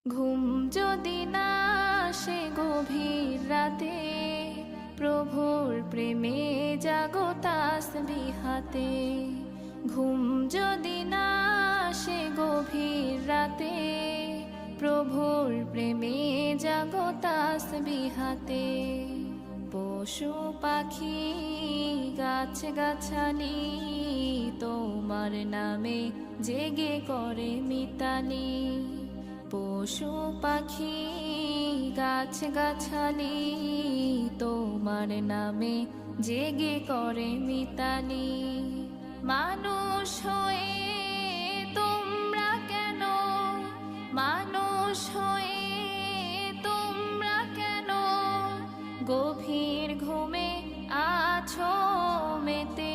ঘুম যদি না আসে গভীর রাতে, প্রভুর প্রেমে জাগো তাসবিহাতে। ঘুম যদি না আসে গভীর রাতে, প্রভুর প্রেমে জাগো তাসবিহাতে। পশু পাখি গাছ গাছালি তোমার নামে জেগে করে মিতালি। পশু পাখি গাছ গাছালি তোমার নামে জেগে করে মিতালি। মানুষ হয়ে তোমরা কেন, মানুষ হয়ে তোমরা কেন গভীর ঘুমে আছো মেতে।